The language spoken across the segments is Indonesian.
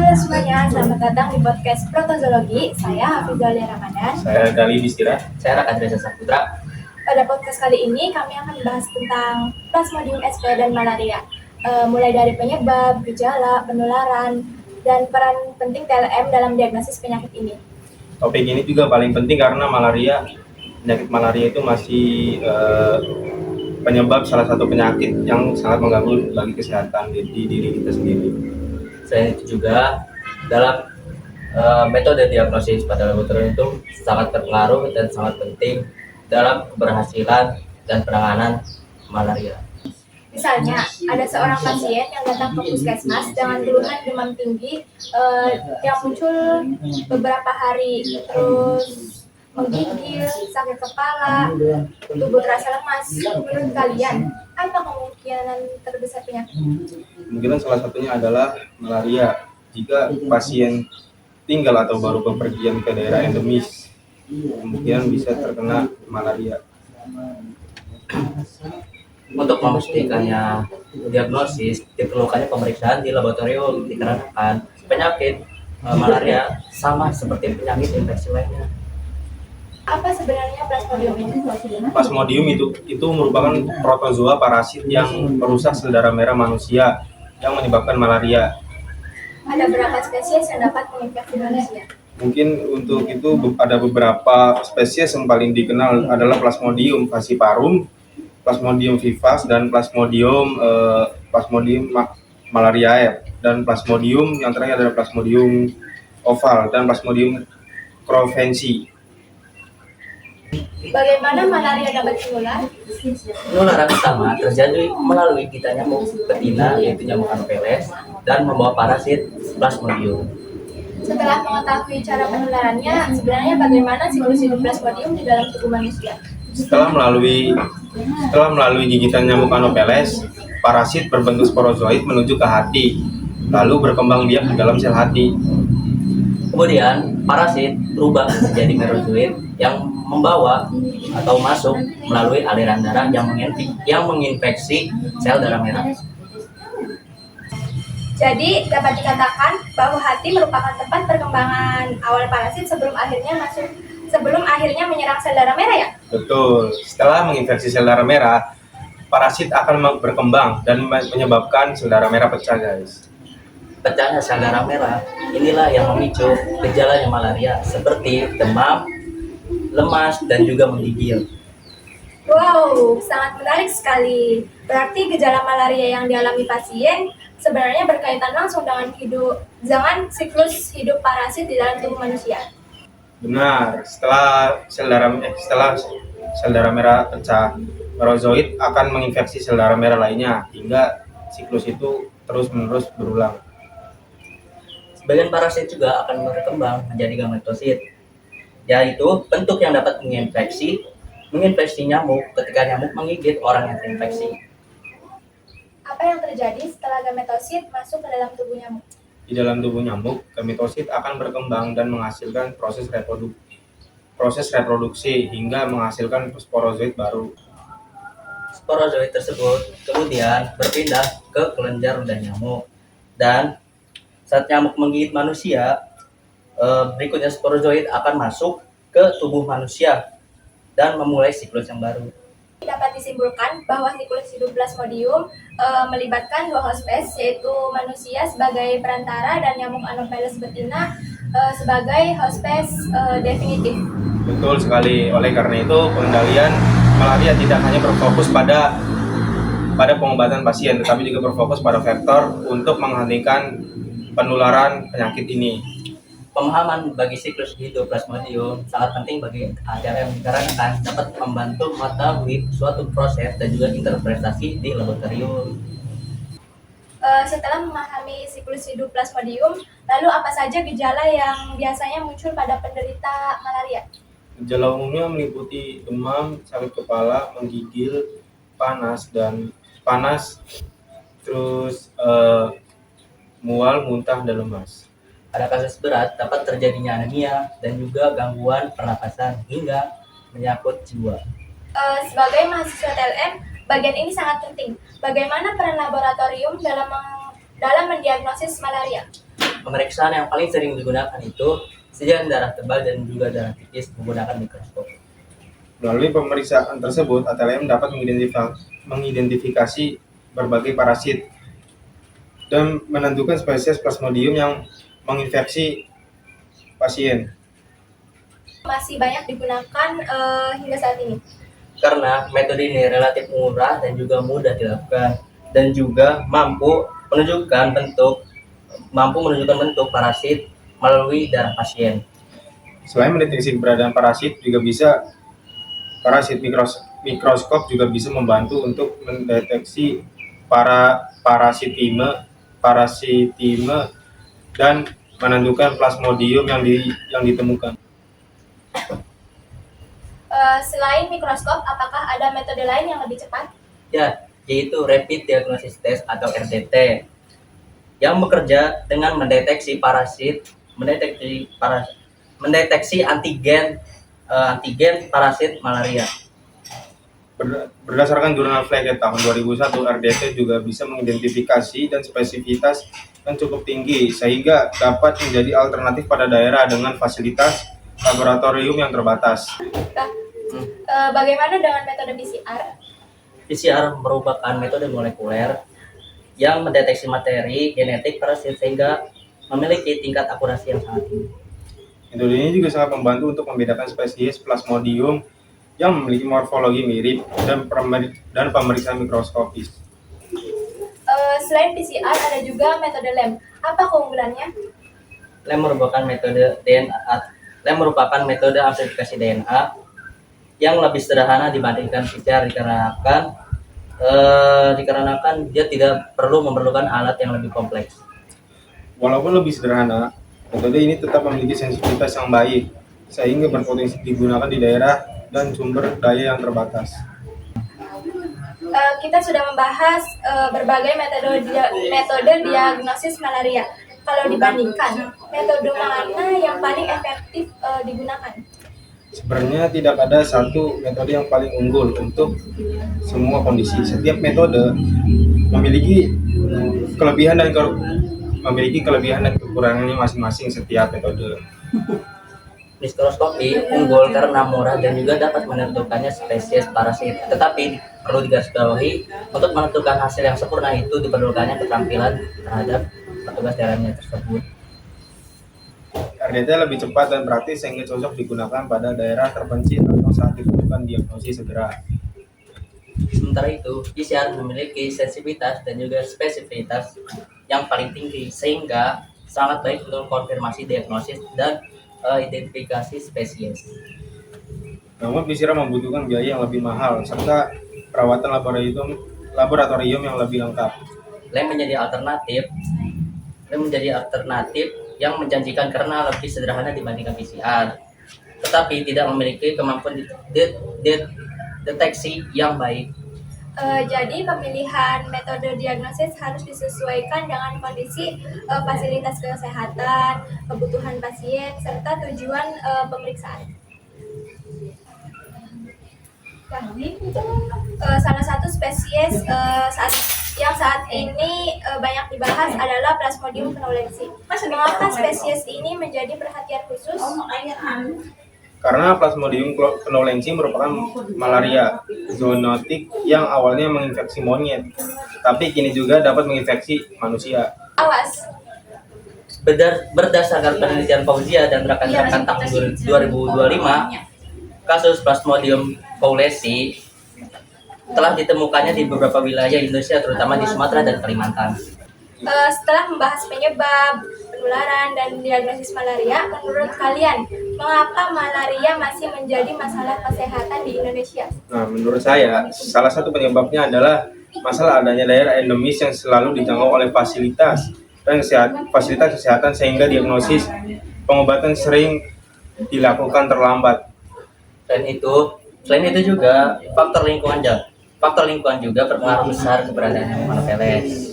Halo semuanya, selamat datang di podcast Protozoologi. Saya Hafizali Ramadan. Saya Gali Bistira. Saya Raka Dresya Saputra. Pada podcast kali ini kami akan membahas tentang Plasmodium SP dan malaria. Mulai dari penyebab, gejala, penularan, dan peran penting TLM dalam diagnosis penyakit ini. Topik ini juga paling penting karena penyakit malaria itu masih penyebab salah satu penyakit yang sangat mengganggu bagi kesehatan di diri kita sendiri. Selain itu juga dalam metode diagnosis pada laboratorium itu sangat berpengaruh dan sangat penting dalam keberhasilan dan penanganan malaria. Misalnya, ada seorang pasien yang datang ke puskesmas dengan keluhan demam tinggi yang muncul beberapa hari, terus menggigil, sakit kepala, tubuh terasa lemas. Menurut kalian, apa kemungkinan terbesar penyakit? Kemungkinan salah satunya adalah malaria. Jika pasien tinggal atau baru bepergian ke daerah endemis, kemungkinan bisa terkena malaria. Untuk memastikannya diagnosis, diperlukannya pemeriksaan di laboratorium dikarenakan penyakit malaria sama seperti penyakit infeksi lainnya. Apa sebenarnya Plasmodium ini? Plasmodium itu merupakan protozoa parasit yang merusak sel darah merah manusia yang menyebabkan malaria. Ada berapa spesies yang dapat menginfeksi manusia? Mungkin untuk itu ada beberapa spesies yang paling dikenal adalah Plasmodium falciparum, Plasmodium vivax, dan Plasmodium malariae, dan Plasmodium yang terakhir adalah Plasmodium oval dan Plasmodium crovensii. Bagaimana malaria dapat menular? Penularan pertama terjadi melalui gigitan nyamuk betina yaitu nyamuk Anopheles dan membawa parasit Plasmodium. Setelah mengetahui cara penularannya, sebenarnya bagaimana siklus hidup Plasmodium di dalam tubuh manusia? Setelah melalui gigitan nyamuk Anopheles, parasit berbentuk sporozoid menuju ke hati, lalu berkembang biak di dalam sel hati. Kemudian parasit berubah menjadi merozoid yang membawa atau masuk melalui aliran darah yang menginfeksi sel darah merah. Jadi dapat dikatakan bahwa hati merupakan tempat perkembangan awal parasit sebelum akhirnya menyerang sel darah merah ya? Betul. Setelah menginfeksi sel darah merah, parasit akan berkembang dan menyebabkan sel darah merah pecah, guys. Pecahnya sel darah merah inilah yang memicu gejalanya malaria seperti demam, lemas, dan juga menggigil. Wow, sangat menarik sekali. Berarti gejala malaria yang dialami pasien sebenarnya berkaitan langsung dengan siklus hidup parasit di dalam tubuh manusia. Benar. Setelah sel darah merah pecah, merozoid akan menginfeksi sel darah merah lainnya hingga siklus itu terus-menerus berulang. Sebagian parasit juga akan berkembang menjadi gametosit, yaitu bentuk yang dapat menginfeksi nyamuk ketika nyamuk menggigit orang yang terinfeksi. Apa yang terjadi setelah gametosit masuk ke dalam tubuh nyamuk? Di dalam tubuh nyamuk, gametosit akan berkembang dan menghasilkan proses reproduksi hingga menghasilkan sporozoid baru. Sporozoid tersebut kemudian berpindah ke kelenjar ludah nyamuk, dan saat nyamuk menggigit manusia, berikutnya sporozoid akan masuk ke tubuh manusia dan memulai siklus yang baru. Dapat disimpulkan bahwa siklus hidup Plasmodium melibatkan dua hospes, yaitu manusia sebagai perantara dan nyamuk Anopheles betina sebagai hospes definitif. Betul sekali. Oleh karena itu, pengendalian malaria tidak hanya berfokus pada pengobatan pasien, tetapi juga berfokus pada faktor untuk menghentikan penularan penyakit ini. Pemahaman bagi siklus hidup Plasmodium sangat penting bagi TLM dikarenakan dapat membantu mengetahui suatu proses dan juga interpretasi di laboratorium. Setelah memahami siklus hidup Plasmodium, lalu apa saja gejala yang biasanya muncul pada penderita malaria? Gejala umumnya meliputi demam, sakit kepala, menggigil, panas, terus mual, muntah, dan lemas. Pada kasus berat dapat terjadinya anemia dan juga gangguan pernapasan hingga menyangkut jiwa. Sebagai mahasiswa TLM, bagian ini sangat penting. Bagaimana peran laboratorium dalam mendiagnosis malaria? pemeriksaan yang paling sering digunakan itu sediaan darah tebal dan juga darah tipis menggunakan mikroskop. Melalui pemeriksaan tersebut, ATLM dapat mengidentifikasi berbagai parasit dan menentukan spesies Plasmodium yang menginfeksi pasien. Masih banyak digunakan hingga saat ini. Karena metode ini relatif murah dan juga mudah dilakukan dan juga mampu menunjukkan bentuk parasit melalui darah pasien. Selain mendeteksi keberadaan parasit, juga bisa mikroskop juga bisa membantu untuk mendeteksi parasitime dan menentukan Plasmodium yang ditemukan. Selain mikroskop, apakah ada metode lain yang lebih cepat? Ya, yaitu Rapid Diagnosis Test atau RDT yang bekerja dengan mendeteksi antigen parasit malaria. Berdasarkan jurnal Fleget tahun 2001, RDT juga bisa mengidentifikasi dan spesifitas yang cukup tinggi sehingga dapat menjadi alternatif pada daerah dengan fasilitas laboratorium yang terbatas. Bagaimana dengan metode PCR? PCR merupakan metode molekuler yang mendeteksi materi genetik parasit sehingga memiliki tingkat akurasi yang sangat tinggi. Metode ini juga sangat membantu untuk membedakan spesies Plasmodium yang memiliki morfologi mirip dan pemeriksaan mikroskopis. Selain PCR, ada juga metode LEM. Apa keunggulannya? LEM merupakan metode amplifikasi DNA yang lebih sederhana dibandingkan PCR dikarenakan dia tidak memerlukan alat yang lebih kompleks. Walaupun lebih sederhana, metode ini tetap memiliki sensitivitas yang baik sehingga berpotensi digunakan di daerah dan sumber daya yang terbatas. Kita sudah membahas berbagai metode diagnosis malaria. Kalau dibandingkan, metode mana yang paling efektif digunakan? Sebenarnya tidak ada satu metode yang paling unggul untuk semua kondisi. Setiap metode memiliki kelebihan dan kekurangannya masing-masing setiap metode. Mikroskopi unggul karena murah dan juga dapat menentukannya spesies parasit. Tetapi perlu digarisbawahi, untuk menentukan hasil yang sempurna itu diperlukannya keterampilan terhadap petugas daerahnya tersebut. RDT lebih cepat dan praktis sehingga cocok digunakan pada daerah terpencil atau saat dibutuhkan diagnosis segera. Sementara itu, PCR memiliki sensitivitas dan juga spesifitas yang paling tinggi sehingga sangat baik untuk konfirmasi diagnosis dan identifikasi spesies. Namun PCR membutuhkan biaya yang lebih mahal serta perawatan laboratorium yang lebih lengkap. LEM menjadi alternatif yang menjanjikan karena lebih sederhana dibandingkan PCR, tetapi tidak memiliki kemampuan deteksi yang baik. Jadi pemilihan metode diagnosis harus disesuaikan dengan kondisi fasilitas kesehatan, kebutuhan pasien, serta tujuan pemeriksaan. Salah satu spesies yang saat ini banyak dibahas adalah Plasmodium knowlensi. Mengapa spesies ini menjadi perhatian khusus? Karena Plasmodium knowlensi merupakan malaria zoonotik yang awalnya menginfeksi monyet, tapi kini juga dapat menginfeksi manusia. Awas. Berdasarkan penelitian Fauzia dan rekan-rekan tahun 2025, kasus Plasmodium knowlensi telah ditemukannya di beberapa wilayah Indonesia, terutama di Sumatera dan Kalimantan. Setelah membahas penyebab, penularan, dan diagnosis malaria, menurut kalian, mengapa malaria masih menjadi masalah kesehatan di Indonesia? Nah, menurut saya, salah satu penyebabnya adalah masalah adanya daerah endemis yang selalu dijangkau oleh fasilitas kesehatan sehingga diagnosis pengobatan sering dilakukan terlambat. Selain itu juga faktor lingkungan juga berpengaruh besar keberadaan Anopheles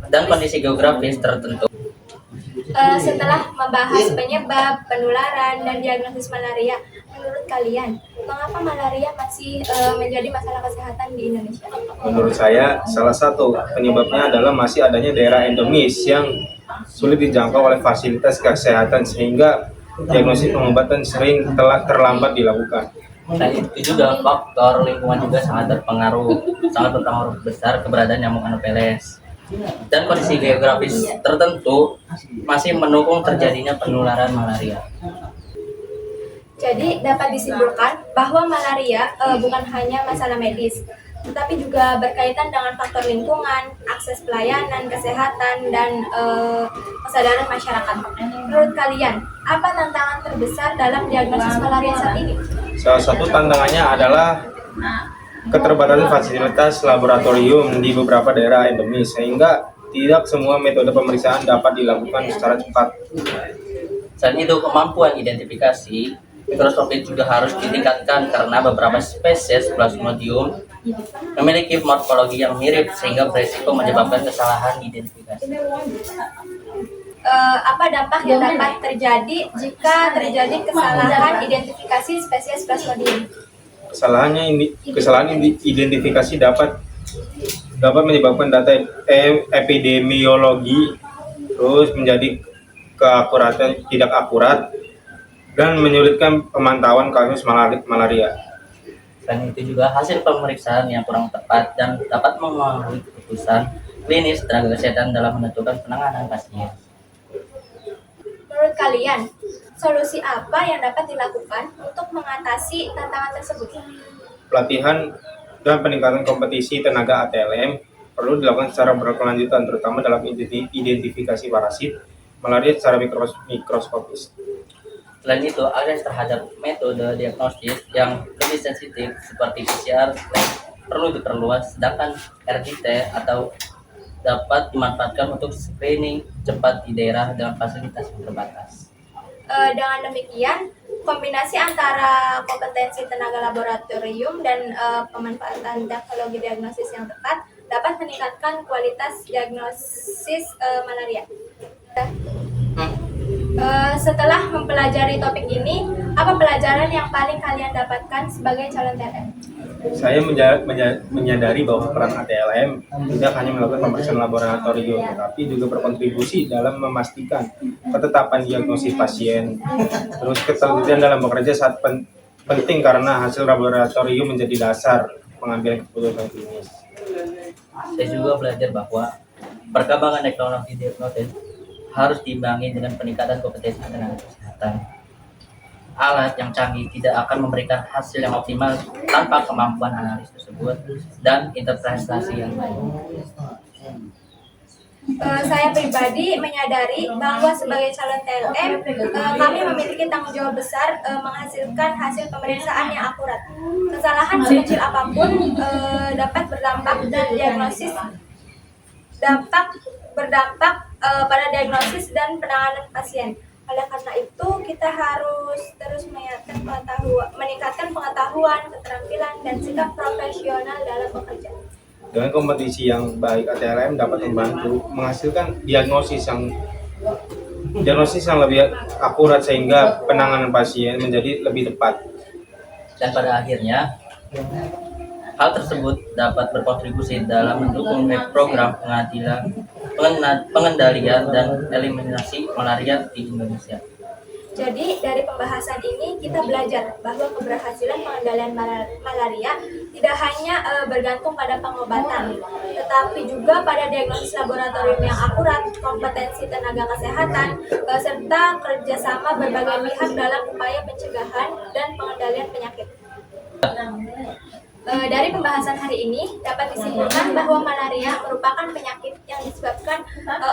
dan kondisi geografis tertentu. Setelah membahas penyebab, penularan, dan diagnosis malaria, menurut kalian, mengapa malaria masih menjadi masalah kesehatan di Indonesia? Menurut saya, salah satu penyebabnya adalah masih adanya daerah endemis yang sulit dijangkau oleh fasilitas kesehatan sehingga diagnosis pengobatan sering terlambat dilakukan. Dan itu juga faktor lingkungan juga sangat berpengaruh besar keberadaan nyamuk Anopheles. Dan kondisi geografis tertentu masih mendukung terjadinya penularan malaria. Jadi dapat disimpulkan bahwa malaria bukan hanya masalah medis, tetapi juga berkaitan dengan faktor lingkungan, akses pelayanan, kesehatan, dan kesadaran masyarakat. Menurut kalian, apa tantangan terbesar dalam diagnosis malaria saat ini? Salah satu tantangannya adalah keterbatasan fasilitas laboratorium di beberapa daerah endemis sehingga tidak semua metode pemeriksaan dapat dilakukan secara cepat. Selain itu, kemampuan identifikasi mikroskopik juga harus ditingkatkan karena beberapa spesies Plasmodium memiliki morfologi yang mirip sehingga beresiko menyebabkan kesalahan identifikasi. Apa dampak yang dapat terjadi jika terjadi kesalahan identifikasi spesies Plasmodium? Kesalahan identifikasi dapat menyebabkan data epidemiologi terus menjadi tidak akurat dan menyulitkan pemantauan kasus malaria. Selain itu juga hasil pemeriksaan yang kurang tepat dan dapat mempengaruhi keputusan klinis tenaga kesehatan dalam menentukan penanganan pasien. Menurut kalian, solusi apa yang dapat dilakukan untuk mengatasi tantangan tersebut? Pelatihan dan peningkatan kompetisi tenaga ATLM perlu dilakukan secara berkelanjutan terutama dalam identifikasi parasit malaria secara mikroskopis. Selain itu, akses terhadap metode diagnosis yang lebih sensitif seperti PCR perlu diperluas, sedangkan RDT atau dapat dimanfaatkan untuk screening cepat di daerah dengan fasilitas yang terbatas. Dengan demikian, kombinasi antara kompetensi tenaga laboratorium dan pemanfaatan teknologi diagnosis yang tepat dapat meningkatkan kualitas diagnosis malaria. Setelah mempelajari topik ini, apa pelajaran yang paling kalian dapatkan sebagai calon TLM? Saya menyadari bahwa peran ATLM tidak hanya melakukan pemeriksaan laboratorium, tetapi juga berkontribusi dalam memastikan ketetapan diagnosis pasien. Terus ketelitian dalam bekerja sangat penting karena hasil laboratorium menjadi dasar pengambilan keputusan klinis. Saya juga belajar bahwa perkembangan teknologi diagnosis harus diimbangi dengan peningkatan kompetensi tenaga kesehatan. Alat yang canggih tidak akan memberikan hasil yang optimal tanpa kemampuan analis tersebut dan interpretasi yang baik. Saya pribadi menyadari bahwa sebagai calon TLM, kami memiliki tanggung jawab besar menghasilkan hasil pemeriksaan yang akurat. Kesalahan sekecil apapun dapat berdampak pada diagnosis dan penanganan pasien. Oleh karena itu, kita harus terus meningkatkan pengetahuan, keterampilan, dan sikap profesional dalam bekerja. Dengan kompetisi yang baik, ATLM dapat membantu menghasilkan diagnosis yang lebih akurat sehingga penanganan pasien menjadi lebih tepat. Dan pada akhirnya, hal tersebut dapat berkontribusi dalam mendukung program pengendalian dan eliminasi malaria di Indonesia. Jadi, dari pembahasan ini kita belajar bahwa keberhasilan pengendalian malaria tidak hanya bergantung pada pengobatan, tetapi juga pada diagnosis laboratorium yang akurat, kompetensi tenaga kesehatan, serta kerjasama berbagai pihak dalam upaya pencegahan dan pengendalian penyakit. Dari pembahasan hari ini dapat disimpulkan bahwa malaria merupakan penyakit yang disebabkan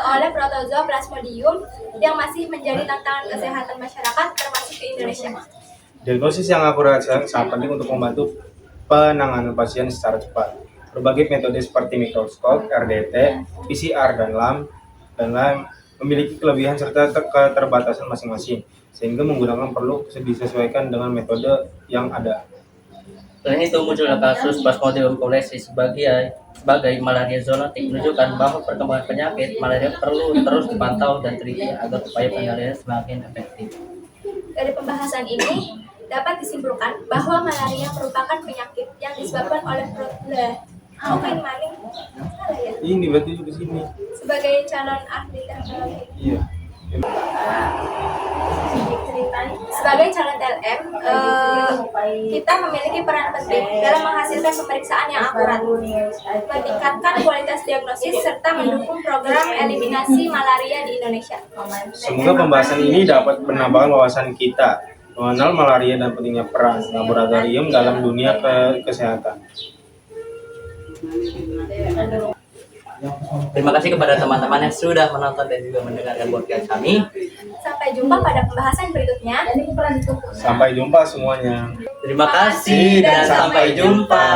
oleh protozoa Plasmodium yang masih menjadi tantangan kesehatan masyarakat termasuk di Indonesia. Diagnosis yang akurat sangat penting untuk membantu penanganan pasien secara cepat. Berbagai metode seperti mikroskop, RDT, PCR, dan LAM memiliki kelebihan serta keterbatasan masing-masing, sehingga menggunakan perlu disesuaikan dengan metode yang ada. Selain itu, munculnya kasus Plasmodium cholerae sebagai malaria zoonotik menunjukkan bahwa perkembangan penyakit malaria perlu terus dipantau dan teliti agar upaya pengendalian semakin efektif. Dari pembahasan ini dapat disimpulkan bahwa malaria merupakan penyakit yang disebabkan oleh kok main maling? Salah ya? Ini berarti di sini. Sebagai calon ahli teknologi. Iya. Sebagai calon TLM, kita memiliki peran penting dalam menghasilkan pemeriksaan yang akurat, meningkatkan kualitas diagnosis, serta mendukung program eliminasi malaria di Indonesia. Semoga pembahasan ini dapat menambahkan wawasan kita mengenal malaria dan pentingnya peran laboratorium dalam dunia kesehatan. Terima kasih kepada teman-teman yang sudah menonton dan juga mendengarkan podcast kami. Sampai jumpa pada pembahasan berikutnya. Sampai jumpa semuanya. Terima kasih dan sampai jumpa.